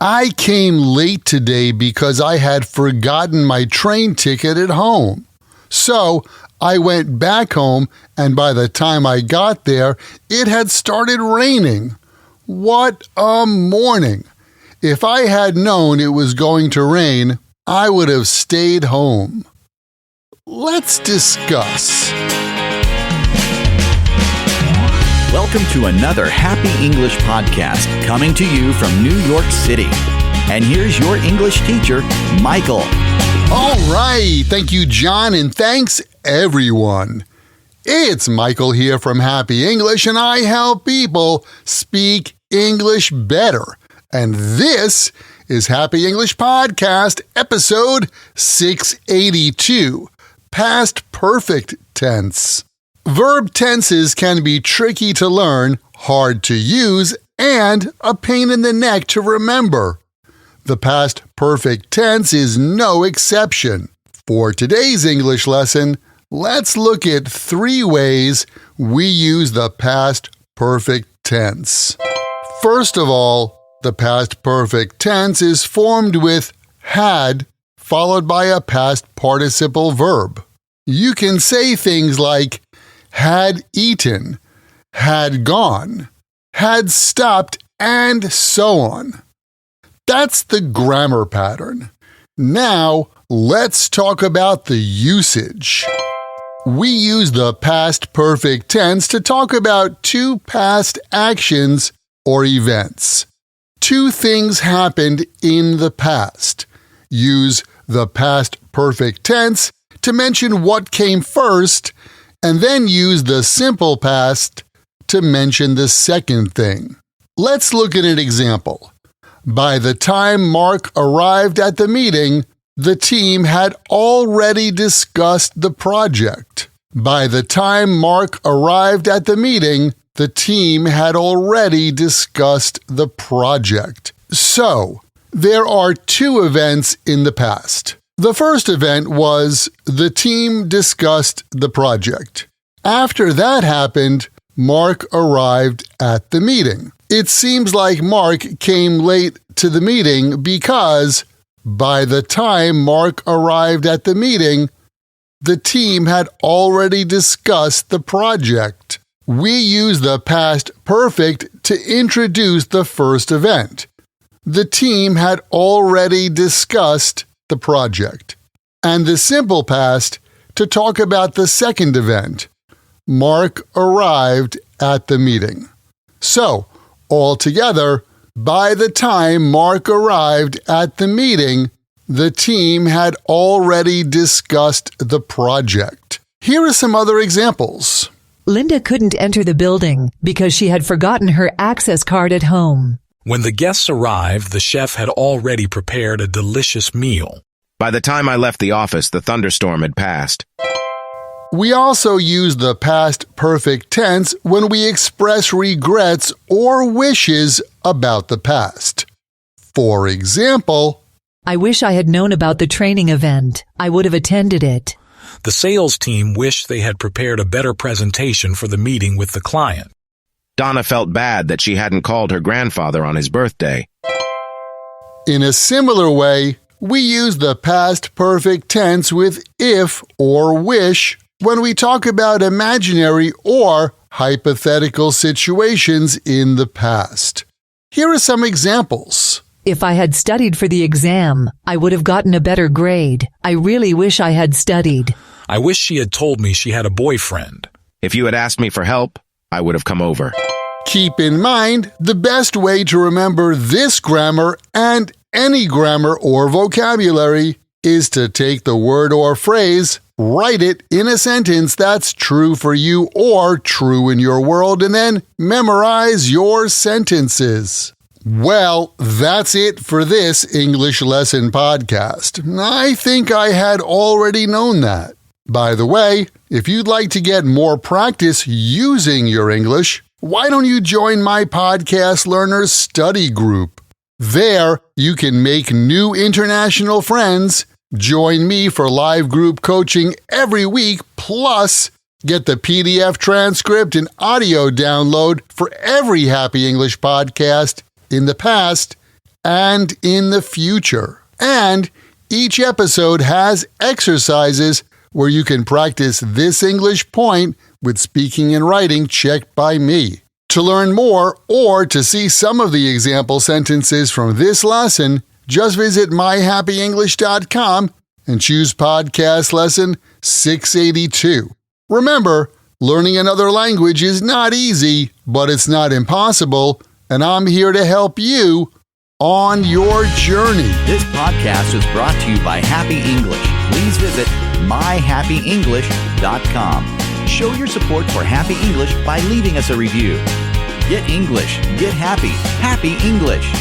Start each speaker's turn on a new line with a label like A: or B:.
A: I came late today because I had forgotten my train ticket at home. So I went back home, and by the time I got there, it had started raining. What a morning! If I had known it was going to rain, I would have stayed home. Let's discuss.
B: Welcome to another Happy English podcast coming to you from New York City. And here's your English teacher, Michael.
A: All right. Thank you, John, and thanks, everyone. It's Michael here from Happy English, and I help people speak English better. And this is Happy English Podcast, episode 682, Past Perfect Tense. Verb tenses can be tricky to learn, hard to use, and a pain in the neck to remember. The past perfect tense is no exception. For today's English lesson, let's look at 3 ways we use the past perfect tense. First of all, the past perfect tense is formed with had followed by a past participle verb. You can say things like had eaten, had gone, had stopped, and so on. That's the grammar pattern. Now, let's talk about the usage. We use the past perfect tense to talk about 2 past actions or events. 2 things happened in the past. Use the past perfect tense to mention what came first, and then use the simple past to mention the second thing. Let's look at an example. By the time Mark arrived at the meeting, the team had already discussed the project. By the time Mark arrived at the meeting, the team had already discussed the project. So, there are 2 events in the past. The first event was the team discussed the project. After that happened, Mark arrived at the meeting. It seems like Mark came late to the meeting because by the time Mark arrived at the meeting, the team had already discussed the project. We use the past perfect to introduce the first event. The team had already discussed the project. And the simple past to talk about the second event. Mark arrived at the meeting. So, altogether, by the time Mark arrived at the meeting, the team had already discussed the project. Here are some other examples.
C: Linda couldn't enter the building because she had forgotten her access card at home.
D: When the guests arrived, the chef had already prepared a delicious meal.
E: By the time I left the office, the thunderstorm had passed.
A: We also use the past perfect tense when we express regrets or wishes about the past. For example,
C: I wish I had known about the training event. I would have attended it.
D: The sales team wished they had prepared a better presentation for the meeting with the client.
E: Donna felt bad that she hadn't called her grandfather on his birthday.
A: In a similar way, we use the past perfect tense with if or wish when we talk about imaginary or hypothetical situations in the past. Here are some examples.
C: If I had studied for the exam, I would have gotten a better grade. I really wish I had studied.
D: I wish she had told me she had a boyfriend.
E: If you had asked me for help, I would have come over.
A: Keep in mind, the best way to remember this grammar and any grammar or vocabulary is to take the word or phrase, write it in a sentence that's true for you or true in your world, and then memorize your sentences. Well, that's it for this English lesson podcast. I think I had already known that. By the way, if you'd like to get more practice using your English, why don't you join my Podcast Learners Study Group? There, you can make new international friends, join me for live group coaching every week, plus get the PDF transcript and audio download for every Happy English podcast in the past and in the future. And each episode has exercises where you can practice this English point with speaking and writing checked by me. To learn more or to see some of the example sentences from this lesson, just visit myhappyenglish.com and choose podcast lesson 682. Remember, learning another language is not easy, but it's not impossible, and I'm here to help you on your journey.
B: This podcast is brought to you by Happy English. Please visit myhappyenglish.com. Show your support for Happy English by leaving us a review. Get English, get happy, Happy English.